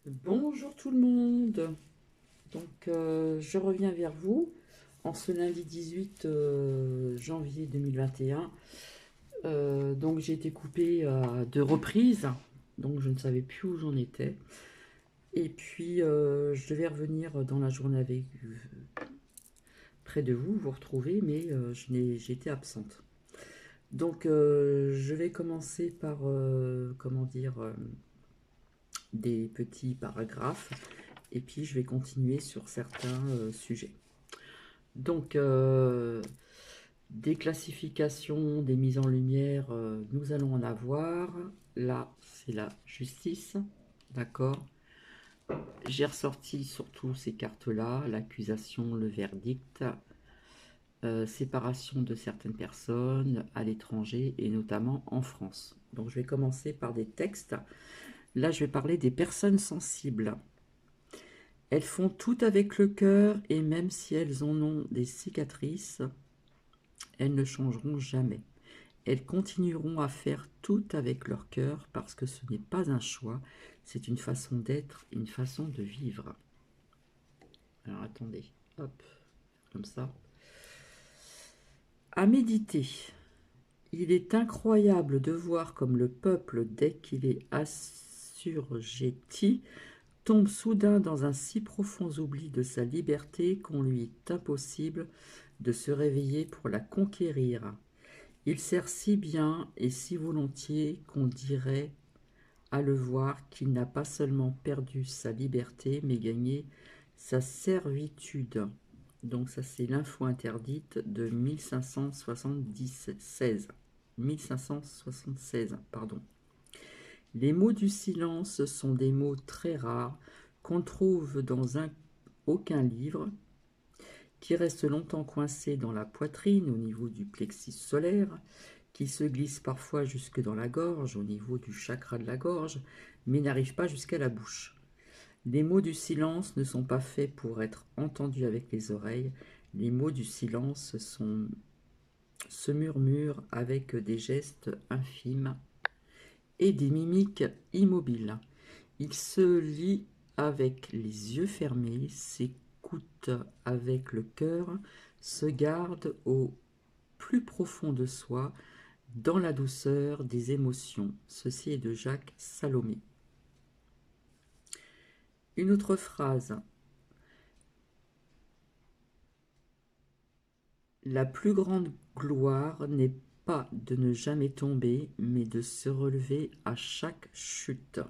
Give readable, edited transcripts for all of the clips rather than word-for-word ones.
Bonjour tout le monde. Je reviens vers vous en ce lundi 18 janvier 2021. J'ai été coupée à deux reprises, donc je ne savais plus où j'en étais. Et puis je devais revenir dans la journée avec près de vous, vous retrouver, mais j'ai été absente. Je vais commencer par des petits paragraphes et puis je vais continuer sur certains sujets. Donc, des classifications, des mises en lumière, nous allons en avoir. Là, c'est la justice, d'accord. J'ai ressorti surtout ces cartes-là, l'accusation, le verdict, séparation de certaines personnes à l'étranger et notamment en France. Donc, je vais commencer par des textes. Là, je vais parler des personnes sensibles. Elles font tout avec le cœur et même si elles en ont des cicatrices, elles ne changeront jamais. Elles continueront à faire tout avec leur cœur parce que ce n'est pas un choix, c'est une façon d'être, une façon de vivre. Alors attendez, hop, comme ça. À méditer. Il est incroyable de voir comme le peuple, dès qu'il est assujetti, tombe soudain dans un si profond oubli de sa liberté qu'on lui est impossible de se réveiller pour la conquérir. Il sert si bien et si volontiers qu'on dirait à le voir qu'il n'a pas seulement perdu sa liberté, mais gagné sa servitude. Donc ça c'est l'info interdite de 1576. 1576, pardon. Les mots du silence sont des mots très rares qu'on trouve dans aucun livre, qui restent longtemps coincés dans la poitrine au niveau du plexus solaire, qui se glissent parfois jusque dans la gorge, au niveau du chakra de la gorge, mais n'arrivent pas jusqu'à la bouche. Les mots du silence ne sont pas faits pour être entendus avec les oreilles. Les mots du silence se murmurent avec des gestes infimes et des mimiques immobiles. Il se lit avec les yeux fermés, s'écoute avec le cœur, se garde au plus profond de soi, dans la douceur des émotions. Ceci est de Jacques Salomé. Une autre phrase. La plus grande gloire n'est pas de ne jamais tomber, mais de se relever à chaque chute.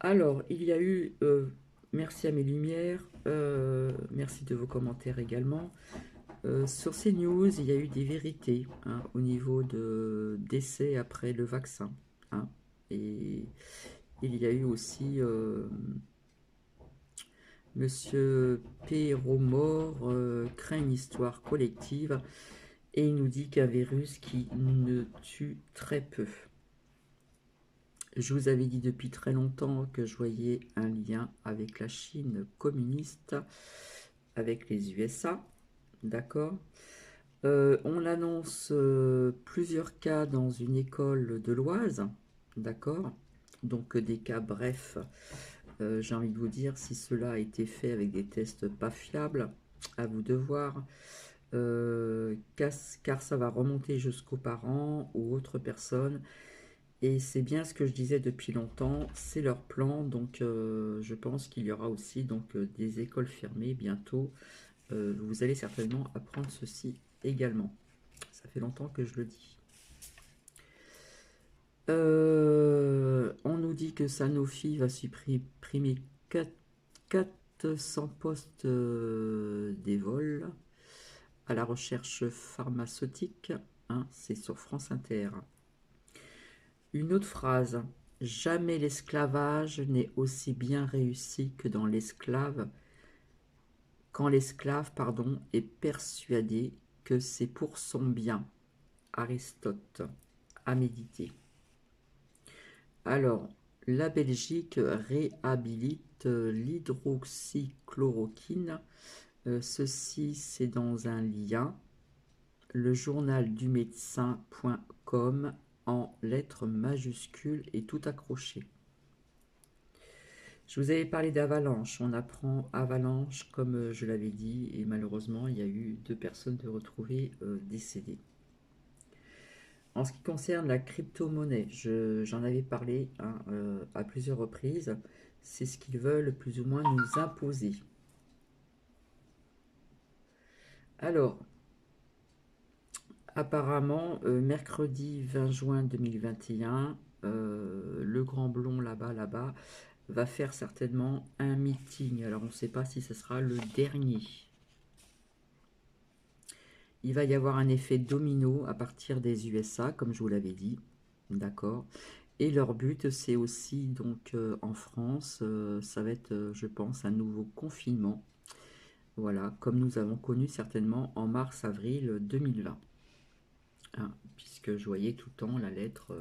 Alors, il y a eu, merci à mes lumières, merci de vos commentaires également. Sur ces news, il y a eu des vérités hein, au niveau de décès après le vaccin. Hein, et il y a eu aussi Monsieur Perromort craint une histoire collective et il nous dit qu'un virus qui ne tue très peu. Je vous avais dit depuis très longtemps que je voyais un lien avec la Chine communiste, avec les USA, d'accord. On annonce plusieurs cas dans une école de l'Oise, d'accord. Donc des cas brefs. J'ai envie de vous dire, si cela a été fait avec des tests pas fiables, à vous de voir, car ça va remonter jusqu'aux parents ou autres personnes. Et c'est bien ce que je disais depuis longtemps, c'est leur plan. Donc je pense qu'il y aura aussi des écoles fermées bientôt. Vous allez certainement apprendre ceci également. Ça fait longtemps que je le dis. On nous dit que Sanofi va supprimer 400 postes des vols à la recherche pharmaceutique. Hein, c'est sur France Inter. Une autre phrase. Jamais l'esclavage n'est aussi bien réussi que dans l'esclave, quand l'esclave, pardon, est persuadé que c'est pour son bien. Aristote. À méditer. Alors, la Belgique réhabilite l'hydroxychloroquine. Ceci, c'est dans un lien, le journal du médecin.com en lettres majuscules et tout accroché. Je vous avais parlé d'avalanche. On apprend avalanche, comme je l'avais dit, et malheureusement, il y a eu 2 personnes de retrouvées décédées. En ce qui concerne la crypto-monnaie, j'en avais parlé hein, à plusieurs reprises. C'est ce qu'ils veulent plus ou moins nous imposer. Alors, apparemment, mercredi 20 juin 2021, le grand blond là-bas, va faire certainement un meeting. Alors, on ne sait pas si ce sera le dernier. Il va y avoir un effet domino à partir des USA, comme je vous l'avais dit. D'accord. Et leur but, c'est aussi, donc, en France, ça va être, je pense, un nouveau confinement. Voilà, comme nous avons connu certainement en mars-avril 2020. Hein, puisque je voyais tout le temps la lettre,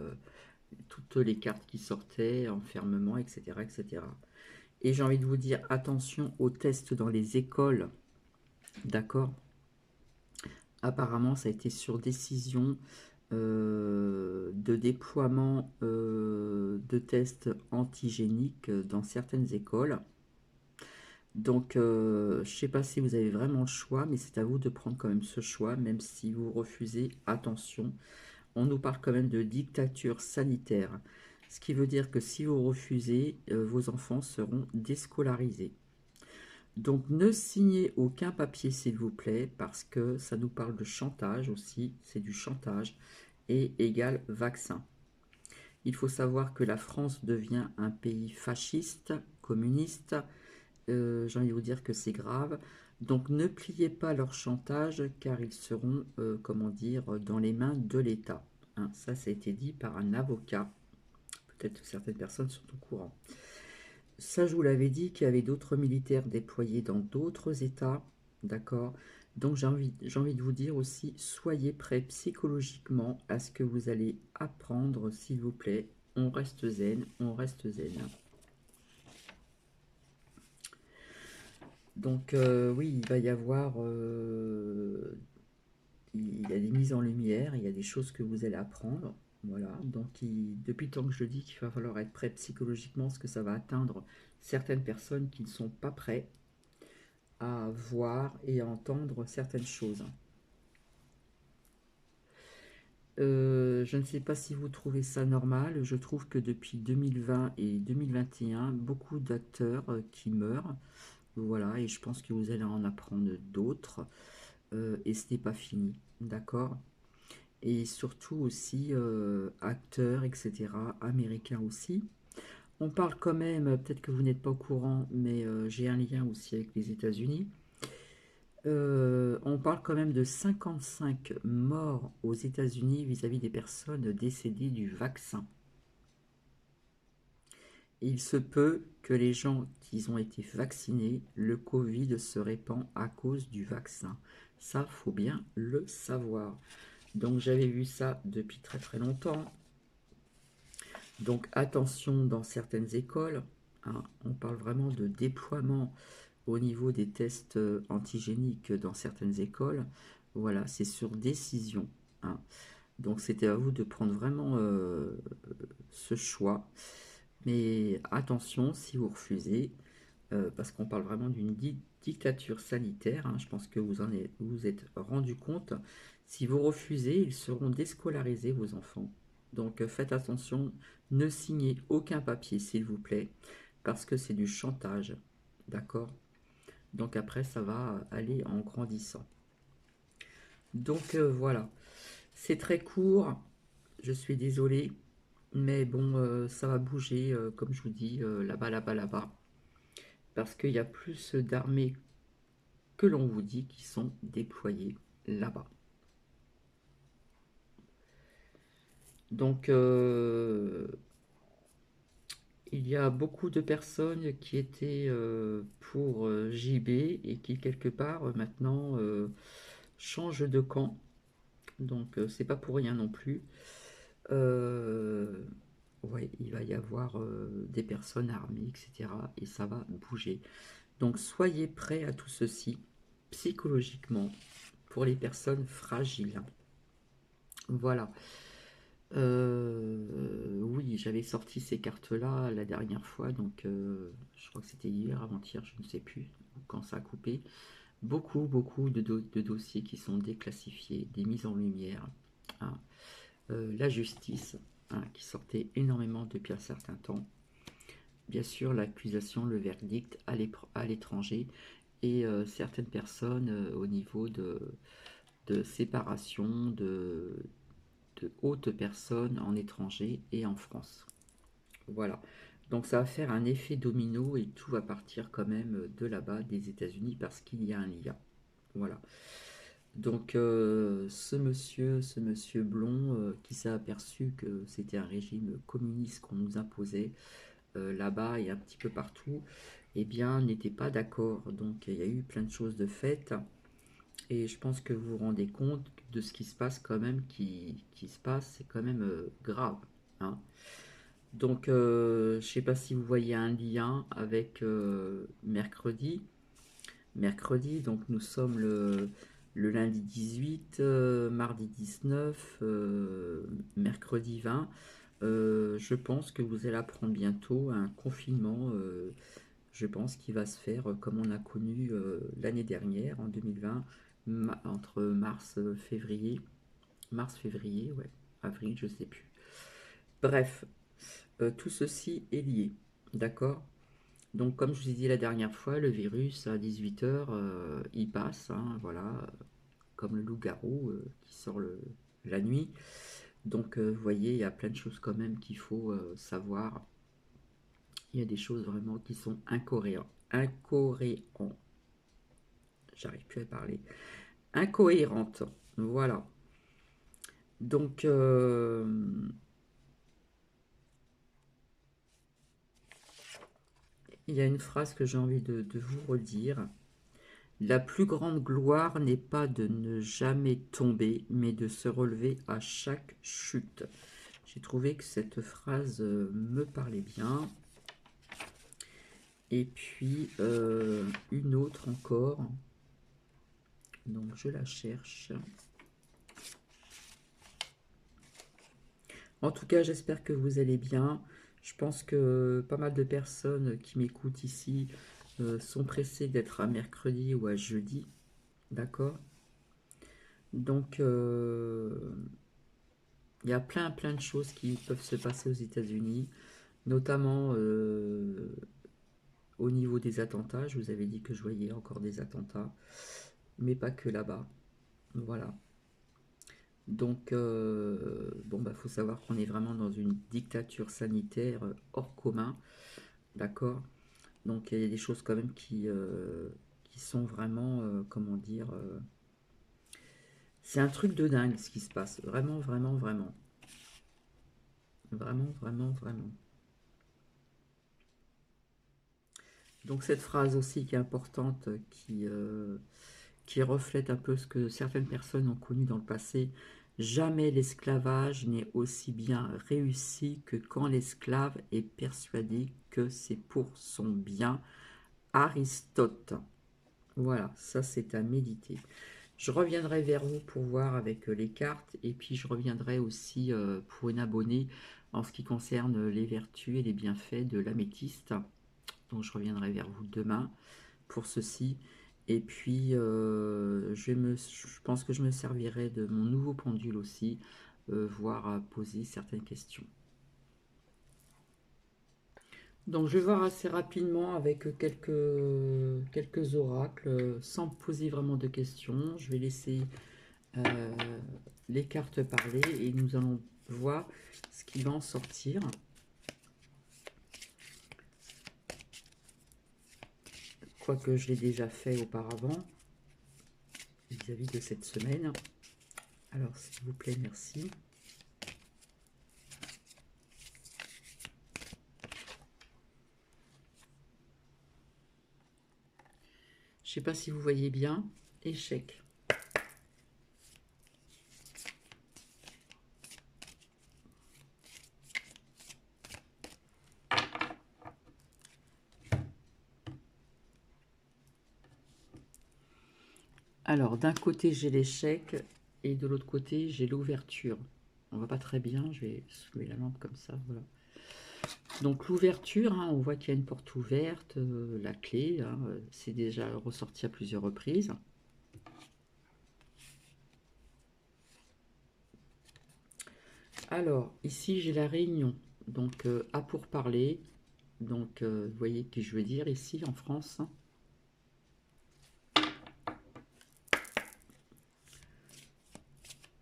toutes les cartes qui sortaient, enfermement, etc., etc. Et j'ai envie de vous dire, attention aux tests dans les écoles. D'accord. Apparemment, ça a été sur décision de déploiement de tests antigéniques dans certaines écoles. Donc, je ne sais pas si vous avez vraiment le choix, mais c'est à vous de prendre quand même ce choix, même si vous refusez, attention. On nous parle quand même de dictature sanitaire, ce qui veut dire que si vous refusez, vos enfants seront déscolarisés. Donc ne signez aucun papier s'il vous plaît, parce que ça nous parle de chantage aussi, c'est du chantage, et égal vaccin. Il faut savoir que la France devient un pays fasciste, communiste, j'ai envie de vous dire que c'est grave. Donc ne pliez pas leur chantage car ils seront, comment dire, dans les mains de l'État. Hein, ça a été dit par un avocat. Peut-être que certaines personnes sont au courant. Ça, je vous l'avais dit qu'il y avait d'autres militaires déployés dans d'autres États. D'accord. Donc j'ai envie de vous dire aussi, soyez prêts psychologiquement à ce que vous allez apprendre, s'il vous plaît. On reste zen, on reste zen. Donc oui, il va y avoir, il y a des mises en lumière, il y a des choses que vous allez apprendre. Voilà, donc depuis le temps que je dis qu'il va falloir être prêt psychologiquement, parce que ça va atteindre certaines personnes qui ne sont pas prêtes à voir et à entendre certaines choses. Je ne sais pas si vous trouvez ça normal. Je trouve que depuis 2020 et 2021, beaucoup d'acteurs qui meurent. Voilà, et je pense que vous allez en apprendre d'autres. Et ce n'est pas fini, d'accord? Et surtout aussi acteurs, etc., américains aussi. On parle quand même, peut-être que vous n'êtes pas au courant, mais j'ai un lien aussi avec les États-Unis. On parle quand même de 55 morts aux États-Unis vis-à-vis des personnes décédées du vaccin. Et il se peut que les gens qui ont été vaccinés, le Covid se répand à cause du vaccin. Ça, faut bien le savoir. Donc j'avais vu ça depuis très très longtemps. Donc attention dans certaines écoles, hein, on parle vraiment de déploiement au niveau des tests antigéniques dans certaines écoles. Voilà, c'est sur décision. Hein. Donc c'était à vous de prendre vraiment ce choix. Mais attention si vous refusez, parce qu'on parle vraiment d'une dictature sanitaire. Hein, je pense que vous êtes rendu compte. Si vous refusez, ils seront déscolarisés, vos enfants. Donc faites attention, ne signez aucun papier, s'il vous plaît, parce que c'est du chantage. D'accord? Donc après, ça va aller en grandissant. Donc voilà, c'est très court, je suis désolé, mais bon, ça va bouger, comme je vous dis, là-bas, là-bas, là-bas, parce qu'il y a plus d'armées que l'on vous dit qui sont déployées là-bas. Donc, il y a beaucoup de personnes qui étaient pour JB et qui, quelque part, maintenant, changent de camp. Donc, c'est pas pour rien non plus. Ouais, il va y avoir des personnes armées, etc. Et ça va bouger. Donc, soyez prêts à tout ceci, psychologiquement, pour les personnes fragiles. Voilà. Oui, j'avais sorti ces cartes-là la dernière fois, donc je crois que c'était hier, avant-hier, je ne sais plus quand ça a coupé. Beaucoup de dossiers qui sont déclassifiés, des mises en lumière, hein. La justice, hein, qui sortait énormément depuis un certain temps. Bien sûr, l'accusation, le verdict à l'étranger et certaines personnes au niveau de séparation de hautes personnes en étranger et en France. Voilà. Donc ça va faire un effet domino et tout va partir quand même de là-bas, des États-Unis, parce qu'il y a un lien. Voilà. Donc ce monsieur blond qui s'est aperçu que c'était un régime communiste qu'on nous imposait là-bas et un petit peu partout, eh bien n'était pas d'accord. Donc il y a eu plein de choses de faites et je pense que vous vous rendez compte de ce qui se passe quand même, qui se passe, c'est quand même grave, hein. Donc je ne sais pas si vous voyez un lien avec mercredi. Mercredi, donc nous sommes le lundi 18, mardi 19, mercredi 20. Je pense que vous allez apprendre bientôt un confinement, je pense, qui va se faire comme on a connu l'année dernière, en 2020, entre mars-février, ouais, avril, je sais plus. Bref, tout ceci est lié, d'accord? Donc, comme je vous ai dit la dernière fois, le virus à 18 h, il passe, hein, voilà, comme le loup-garou qui sort la nuit. Donc, vous voyez, il y a plein de choses quand même qu'il faut savoir. Il y a des choses vraiment qui sont incohérentes. J'arrive plus à parler. Incohérentes. Voilà. Donc, il y a une phrase que j'ai envie de vous redire. La plus grande gloire n'est pas de ne jamais tomber, mais de se relever à chaque chute. J'ai trouvé que cette phrase me parlait bien. Et puis, une autre encore. Donc, je la cherche. En tout cas, j'espère que vous allez bien. Je pense que pas mal de personnes qui m'écoutent ici sont pressées d'être à mercredi ou à jeudi. D'accord? Donc, il y a plein de choses qui peuvent se passer aux États-Unis, notamment au niveau des attentats. Je vous avais dit que je voyais encore des attentats, mais pas que là-bas. Voilà. Donc, bon, bah, faut savoir qu'on est vraiment dans une dictature sanitaire hors commun, d'accord? Donc, il y a des choses quand même qui sont vraiment, comment dire, c'est un truc de dingue ce qui se passe. Vraiment, vraiment, vraiment. Vraiment, vraiment, vraiment. Donc cette phrase aussi qui est importante, qui reflète un peu ce que certaines personnes ont connu dans le passé, jamais l'esclavage n'est aussi bien réussi que quand l'esclave est persuadé que c'est pour son bien. Aristote. Voilà, ça c'est à méditer. Je reviendrai vers vous pour voir avec les cartes et puis je reviendrai aussi pour une abonnée en ce qui concerne les vertus et les bienfaits de l'améthyste. Donc je reviendrai vers vous demain pour ceci. Et puis je pense que je me servirai de mon nouveau pendule aussi, voire à poser certaines questions. Donc je vais voir assez rapidement avec quelques oracles, sans poser vraiment de questions. Je vais laisser euh, les cartes parler et nous allons voir ce qui va en sortir. Quoique je l'ai déjà fait auparavant vis-à-vis de cette semaine. Alors s'il vous plaît, merci. Je ne sais pas si vous voyez bien. Échec. Alors, d'un côté, j'ai l'échec et de l'autre côté, j'ai l'ouverture. on voit pas très bien, je vais soulever la lampe comme ça, voilà. Donc l'ouverture, hein, on voit qu'il y a une porte ouverte, la clé, hein, c'est déjà ressorti à plusieurs reprises. Alors, ici j'ai la réunion, donc à pourparler, donc vous voyez qui je veux dire ici en France.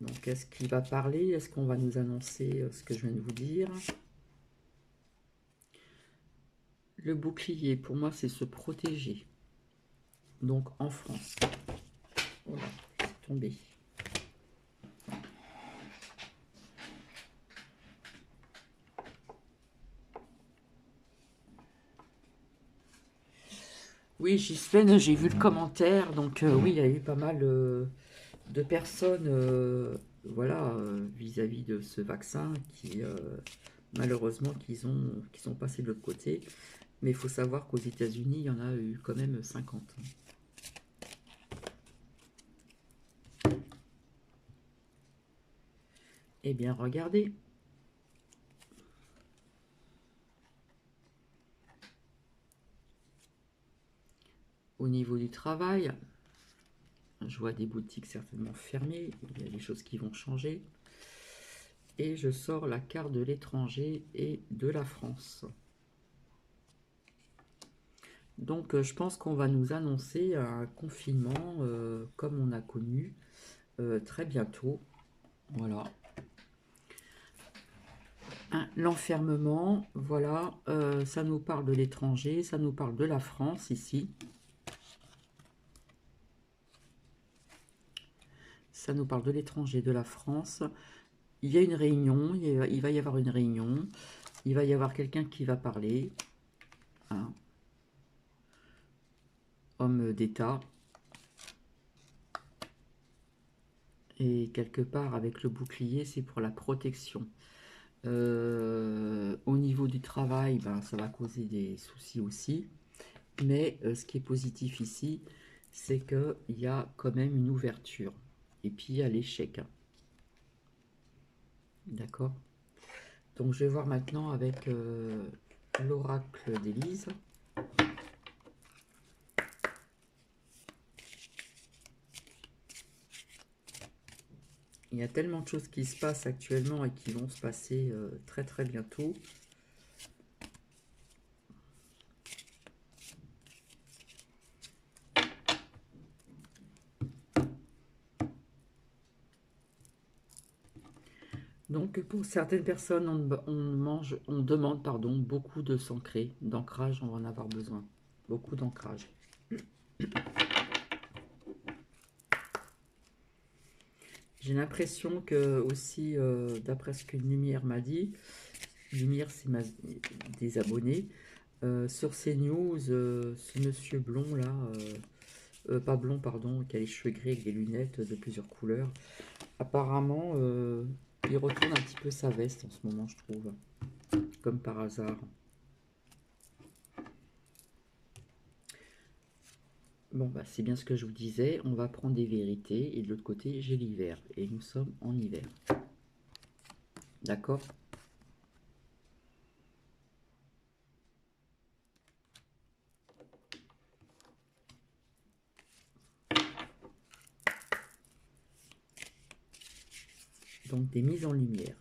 Donc est-ce qu'il va parler? Est-ce qu'on va nous annoncer ce que je viens de vous dire? Le bouclier, pour moi, c'est se protéger. Donc en France. Voilà, c'est tombé. Oui, Ghislaine, j'ai vu le commentaire, donc oui, il y a eu pas mal de personnes voilà, vis-à-vis de ce vaccin qui, malheureusement, qui sont passés de l'autre côté. Mais il faut savoir qu'aux États-Unis, il y en a eu quand même 50. Eh bien, regardez. Au niveau du travail, je vois des boutiques certainement fermées. Il y a des choses qui vont changer. Et je sors la carte de l'étranger et de la France. Donc, je pense qu'on va nous annoncer un confinement comme on a connu très bientôt. Voilà. L'enfermement, voilà, ça nous parle de l'étranger, ça nous parle de la France ici. Ça nous parle de l'étranger, de la France. Il y a une réunion, il va y avoir une réunion, il va y avoir quelqu'un qui va parler, hein, homme d'État. Et quelque part, avec le bouclier, c'est pour la protection. Au niveau du travail, ben, ça va causer des soucis aussi. Mais ce qui est positif ici, c'est qu'il y a quand même une ouverture. Et puis, il y a l'échec. D'accord? Donc, je vais voir maintenant avec l'oracle d'Élise. Il y a tellement de choses qui se passent actuellement et qui vont se passer très très bientôt. Donc pour certaines personnes, on demande pardon, beaucoup de s'ancrer, d'ancrage, on va en avoir besoin. Beaucoup d'ancrage. J'ai l'impression que aussi, d'après ce qu'une lumière m'a dit, lumière c'est des abonnés, sur ces news, ce monsieur blond là, pas blond pardon, qui a les cheveux gris avec des lunettes de plusieurs couleurs, apparemment il retourne un petit peu sa veste en ce moment je trouve, comme par hasard. Bon, bah, c'est bien ce que je vous disais, on va prendre des vérités, et de l'autre côté, j'ai l'hiver, et nous sommes en hiver. D'accord? Donc, des mises en lumière.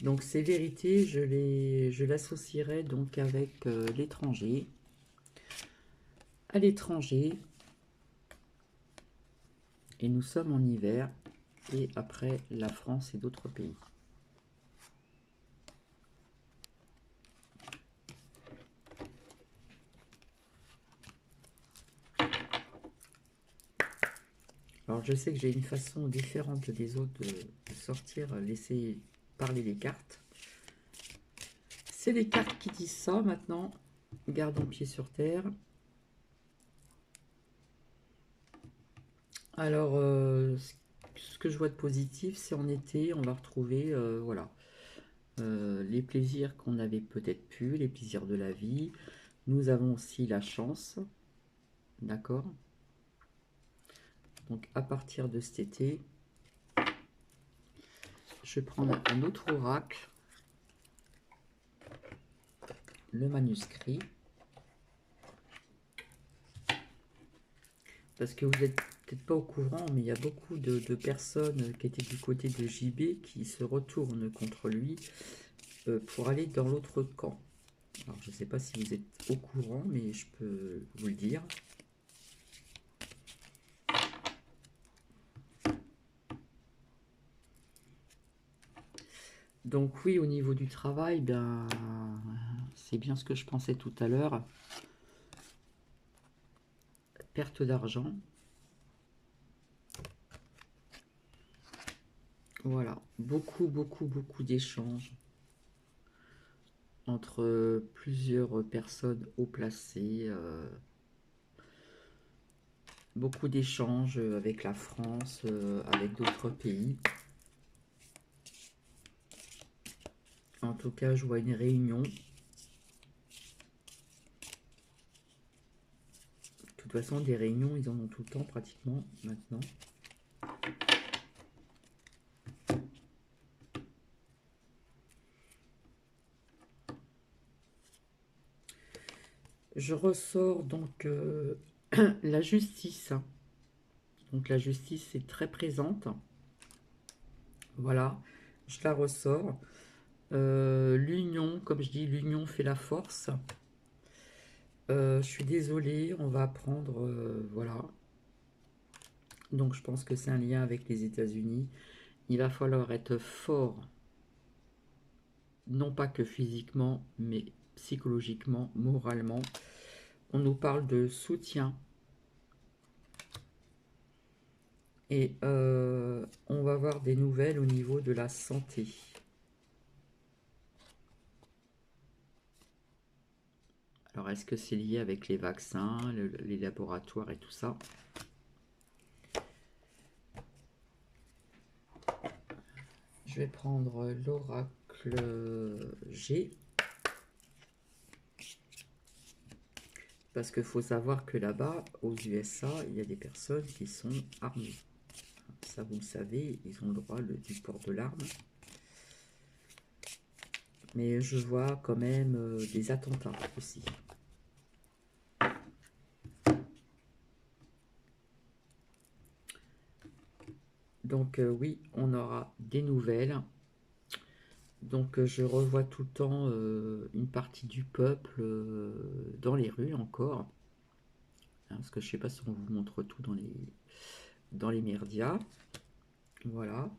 Donc, ces vérités, je l'associerai donc avec l'étranger. À l'étranger, et nous sommes en hiver, et après la France et d'autres pays. Alors je sais que j'ai une façon différente des autres de sortir, laisser parler les cartes. C'est les cartes qui disent ça maintenant. Gardons pied sur terre. Alors, ce que je vois de positif, c'est en été, on va retrouver, voilà, les plaisirs qu'on avait peut-être pu, les plaisirs de la vie. Nous avons aussi la chance, d'accord? Donc à partir de cet été, je vais prendre un autre oracle, le manuscrit, parce que vous n'êtes peut-être pas au courant, mais il y a beaucoup de personnes qui étaient du côté de JB qui se retournent contre lui pour aller dans l'autre camp. Alors je ne sais pas si vous êtes au courant, mais je peux vous le dire. Donc oui, au niveau du travail, ben, c'est bien ce que je pensais tout à l'heure. Perte d'argent. Voilà, beaucoup d'échanges entre plusieurs personnes haut placées. Beaucoup d'échanges avec la France, avec d'autres pays. En tout cas, je vois une réunion. De toute façon, des réunions, ils en ont tout le temps pratiquement maintenant. Je ressors donc la justice. Donc la justice est très présente. Voilà, je la ressors. L'union, comme je dis, l'union fait la force. Je suis désolée, on va apprendre, voilà. Donc je pense que c'est un lien avec les États-Unis. Il va falloir être fort, non pas que physiquement, mais psychologiquement, moralement. On nous parle de soutien. Et on va voir des nouvelles au niveau de la santé. Alors, est-ce que c'est lié avec les vaccins, les laboratoires et tout ça? Je vais prendre l'oracle G. Parce qu'il faut savoir que là-bas, aux USA, il y a des personnes qui sont armées. Ça, vous le savez, ils ont le droit du port de l'arme. Mais je vois quand même des attentats aussi. Donc oui, on aura des nouvelles. Donc je revois tout le temps une partie du peuple dans les rues encore. Hein, parce que je ne sais pas si on vous montre tout dans les médias. Voilà.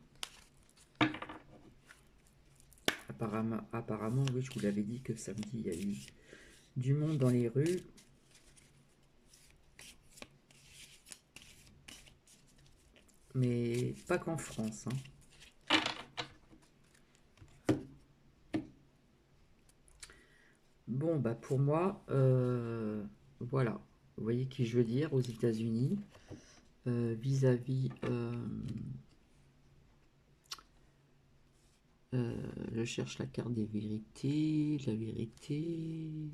Apparemment, oui, je vous l'avais dit que samedi, il y a eu du monde dans les rues. Mais pas qu'en France. Hein. Bon, bah pour moi, voilà. Vous voyez qui je veux dire aux États-Unis vis-à-vis. Je cherche la carte des vérités. La vérité.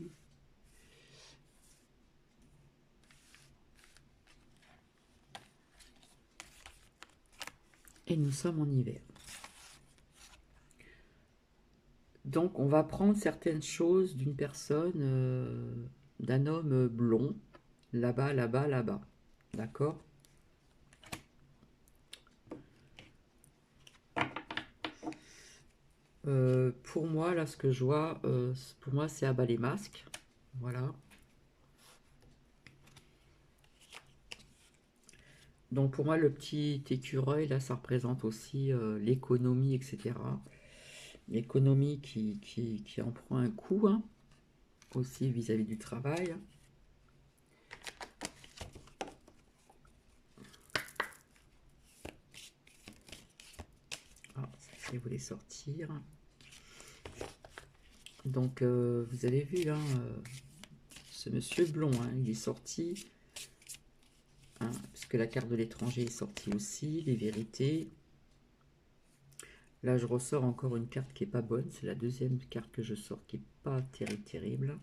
Et nous sommes en hiver. Donc, on va prendre certaines choses d'une personne, d'un homme blond, là-bas, là-bas, là-bas. D'accord? Pour moi, là, ce que je vois, pour moi, c'est abat les masques. Voilà. Donc, pour moi, le petit écureuil, là, ça représente aussi l'économie, etc. L'économie qui en prend un coup, hein, aussi vis-à-vis du travail. Ah, ça, je voulais sortir. Donc, vous avez vu, hein, ce monsieur blond, hein, il est sorti. Hein, puisque la carte de l'étranger est sortie aussi, les vérités. Là, je ressors encore une carte qui est pas bonne. C'est la deuxième carte que je sors qui est pas terrible.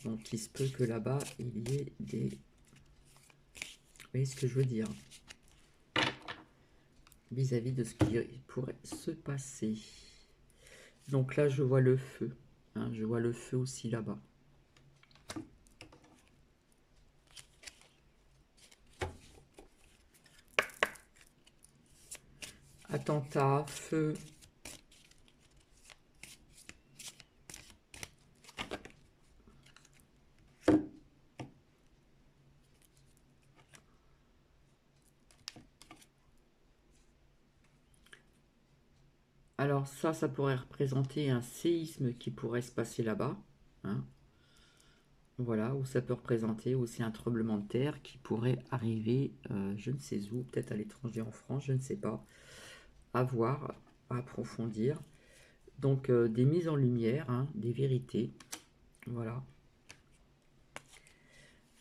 Donc, il se peut que là-bas, il y ait des voyez ce que je veux dire? Vis-à-vis de ce qui pourrait se passer. Donc là, je vois le feu. Hein, je vois le feu aussi là-bas. Attentat, feu. Alors ça pourrait représenter un séisme qui pourrait se passer là-bas. Hein. Voilà, ou ça peut représenter aussi un tremblement de terre qui pourrait arriver, je ne sais où, peut-être à l'étranger en France, je ne sais pas. À voir, à approfondir. Donc des mises en lumière, hein, des vérités. Voilà.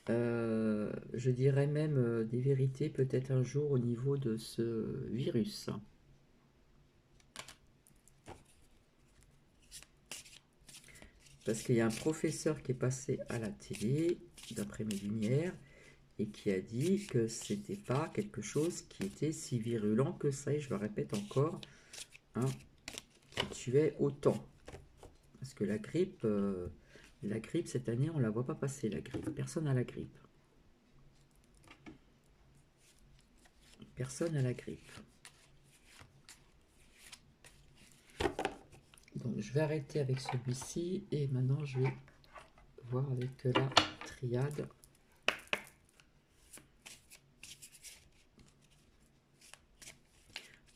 Je dirais même des vérités peut-être un jour au niveau de ce virus. Parce qu'il y a un professeur qui est passé à la télé, d'après mes lumières, et qui a dit que c'était pas quelque chose qui était si virulent que ça, et je le répète encore, hein, qui tuait autant. Parce que la grippe cette année, on la voit pas passer, la grippe. Personne n'a la grippe. Personne n'a la grippe. Donc je vais arrêter avec celui-ci, et maintenant je vais voir avec la triade.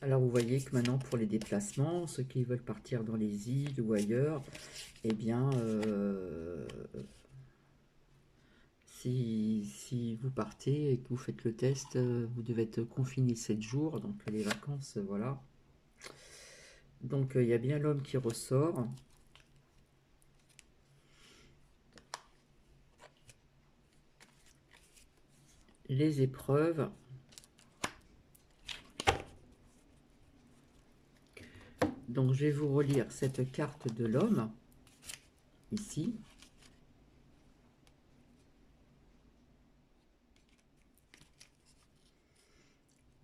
Alors vous voyez que maintenant pour les déplacements, ceux qui veulent partir dans les îles ou ailleurs, eh bien si vous partez et que vous faites le test, vous devez être confiné 7 jours, donc les vacances, voilà. Donc il y a bien l'homme qui ressort. Les épreuves. Donc je vais vous relire cette carte de l'homme, ici.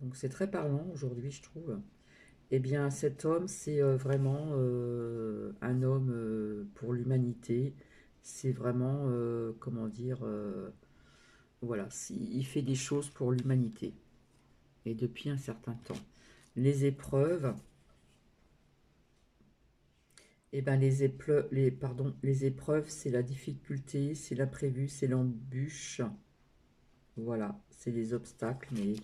Donc c'est très parlant aujourd'hui, je trouve. Eh bien cet homme, c'est vraiment un homme pour l'humanité. C'est vraiment, comment dire, voilà, il fait des choses pour l'humanité. Et depuis un certain temps. Les épreuves, eh ben les épreuves, c'est la difficulté, c'est l'imprévu, c'est l'embûche. Voilà, c'est les obstacles, mais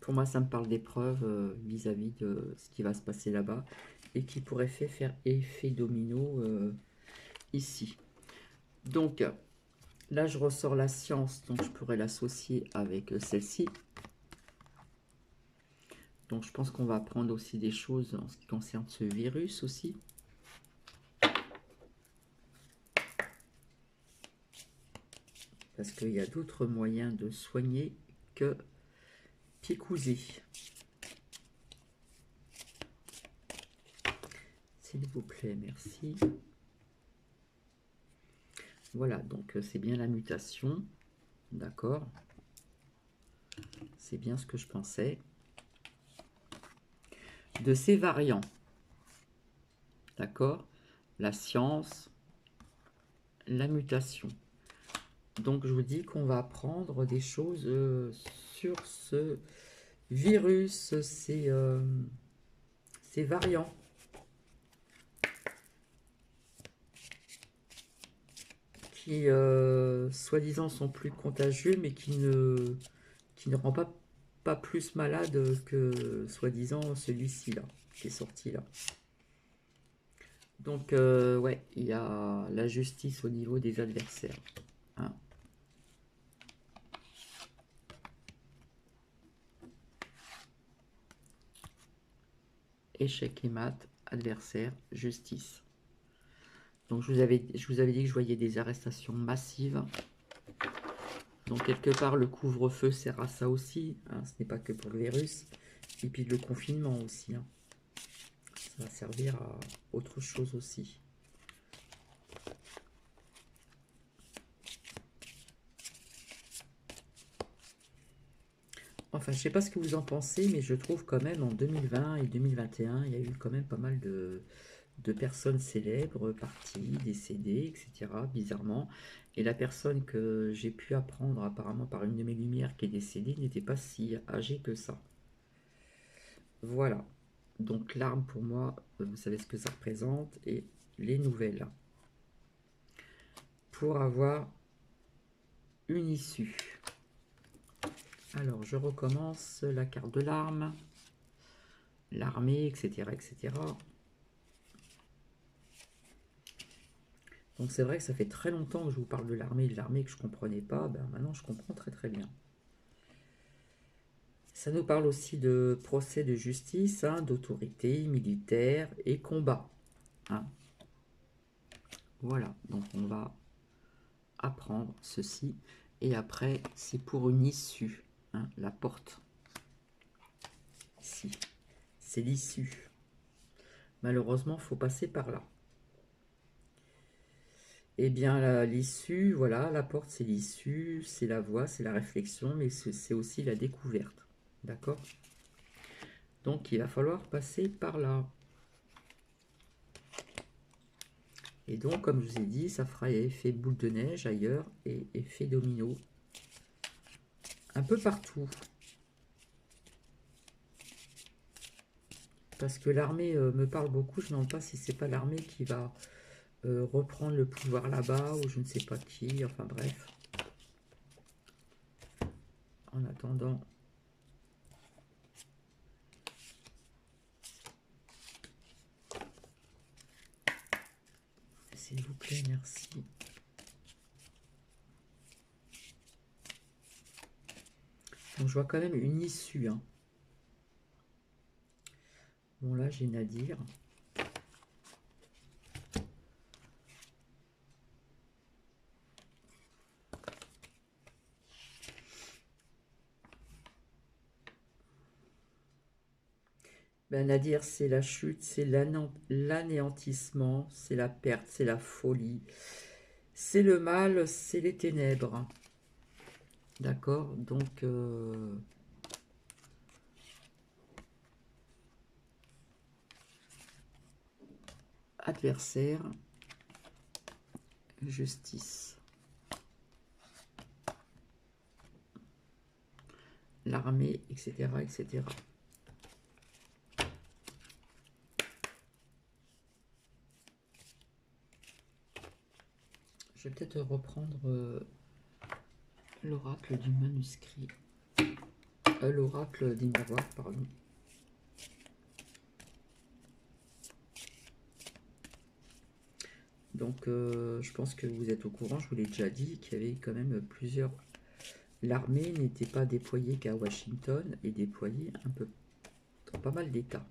pour moi, ça me parle d'épreuves vis-à-vis de ce qui va se passer là-bas et qui pourrait faire effet domino ici. Donc, là, je ressors la science, donc je pourrais l'associer avec celle-ci. Donc, je pense qu'on va apprendre aussi des choses en ce qui concerne ce virus aussi. Parce qu'il y a d'autres moyens de soigner que picousé. S'il vous plaît, merci. Voilà, donc c'est bien la mutation. D'accord. C'est bien ce que je pensais. De ces variants. D'accord. La science, la mutation. Donc je vous dis qu'on va apprendre des choses sur ce virus, ces variants. Qui, soi-disant, sont plus contagieux, mais qui ne rend pas plus malade que, soi-disant, celui-ci, là, qui est sorti, là. Donc, ouais, il y a la justice au niveau des adversaires. Hein. Échec et mat, adversaire, justice. Donc, je vous avais dit que je voyais des arrestations massives. Donc, quelque part, le couvre-feu sert à ça aussi. Hein, ce n'est pas que pour le virus. Et puis, le confinement aussi. Hein. Ça va servir à autre chose aussi. Enfin, je sais pas ce que vous en pensez, mais je trouve quand même en 2020 et 2021, il y a eu quand même pas mal de personnes célèbres, parties, décédées, etc. Bizarrement. Et la personne que j'ai pu apprendre apparemment par une de mes lumières qui est décédée n'était pas si âgée que ça. Voilà. Donc l'arme pour moi, vous savez ce que ça représente et les nouvelles. Pour avoir une issue. Alors je recommence la carte de l'arme, l'armée, etc., etc. Donc c'est vrai que ça fait très longtemps que je vous parle de l'armée que je ne comprenais pas. Ben, maintenant je comprends très très bien. Ça nous parle aussi de procès de justice, hein, d'autorité militaire et combat. Hein. Voilà, donc on va apprendre ceci. Et après, c'est pour une issue. Hein, la porte. Ici. C'est l'issue. Malheureusement, il faut passer par là. Eh bien, l'issue, voilà, la porte, c'est l'issue, c'est la voie, c'est la réflexion, mais c'est aussi la découverte. D'accord? Donc, il va falloir passer par là. Et donc, comme je vous ai dit, ça fera effet boule de neige ailleurs et effet domino un peu partout. Parce que l'armée me parle beaucoup, je ne me demande pas si c'est pas l'armée qui va reprendre le pouvoir là-bas ou je ne sais pas qui, enfin bref. En attendant, s'il vous plaît, merci. Donc je vois quand même une issue. Hein. Bon là j'ai Nadir. Ben, Nadir, c'est la chute, c'est l'anéantissement, c'est la perte, c'est la folie, c'est le mal, c'est les ténèbres. D'accord? Donc, adversaire, justice, l'armée, etc., etc. Je vais peut-être reprendre l'oracle du manuscrit. L'oracle des miroirs, pardon. Donc, je pense que vous êtes au courant, je vous l'ai déjà dit, qu'il y avait quand même plusieurs... L'armée n'était pas déployée qu'à Washington et déployée un peu dans pas mal d'États.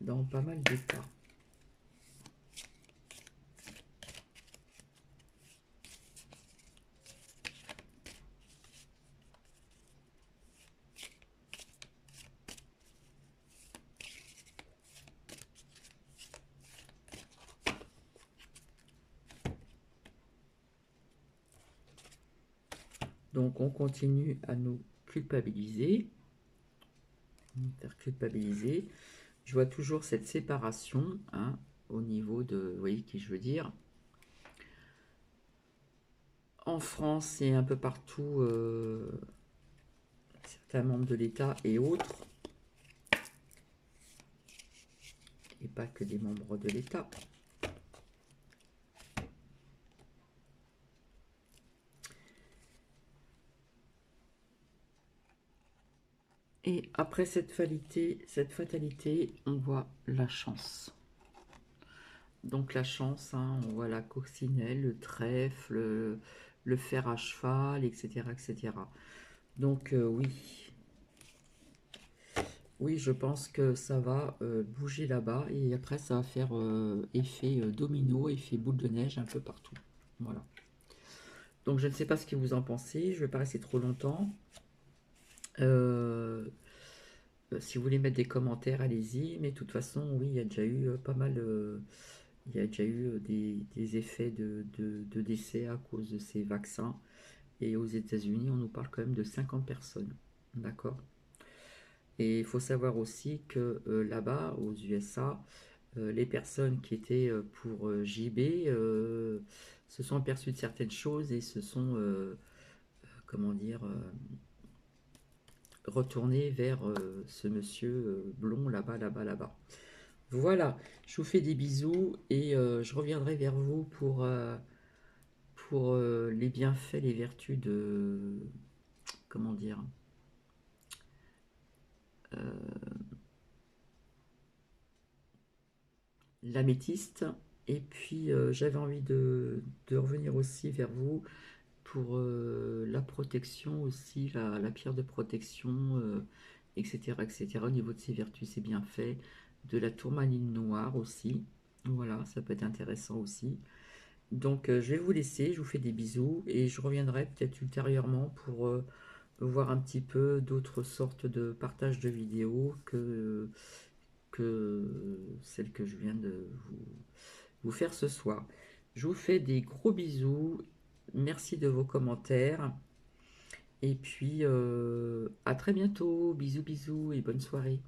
Dans pas mal d'États. Donc on continue à nous culpabiliser, nous faire culpabiliser. Je vois toujours cette séparation hein, au niveau de, vous voyez qui je veux dire. En France et un peu partout, certains membres de l'État et autres, et pas que des membres de l'État. Et après cette fatalité, on voit la chance. Donc la chance, hein, on voit la coccinelle, le trèfle, le fer à cheval, etc. etc. Donc oui, oui, je pense que ça va bouger là-bas et après ça va faire effet domino, effet boule de neige un peu partout. Voilà. Donc je ne sais pas ce que vous en pensez, je ne vais pas rester trop longtemps. Si vous voulez mettre des commentaires, allez-y. Mais de toute façon, oui, il y a déjà eu pas mal Il y a déjà eu des effets de décès à cause de ces vaccins. Et aux États-Unis, on nous parle quand même de 50 personnes. D'accord? Et il faut savoir aussi que là-bas, aux USA, les personnes qui étaient pour JB se sont aperçues de certaines choses et se sont, comment dire, retournées vers ce monsieur blond là-bas, là-bas, là-bas. Voilà, je vous fais des bisous et je reviendrai vers vous pour les bienfaits, les vertus de, comment dire, l'améthyste. Et puis j'avais envie de revenir aussi vers vous pour la protection aussi, la pierre de protection, etc., etc. Au niveau de ses vertus, c'est bien fait. De la tourmaline noire aussi. Voilà, ça peut être intéressant aussi. Donc je vais vous laisser, je vous fais des bisous et je reviendrai peut-être ultérieurement pour voir un petit peu d'autres sortes de partage de vidéos que celle que je viens de vous faire ce soir. Je vous fais des gros bisous, merci de vos commentaires et puis à très bientôt, bisous bisous et bonne soirée.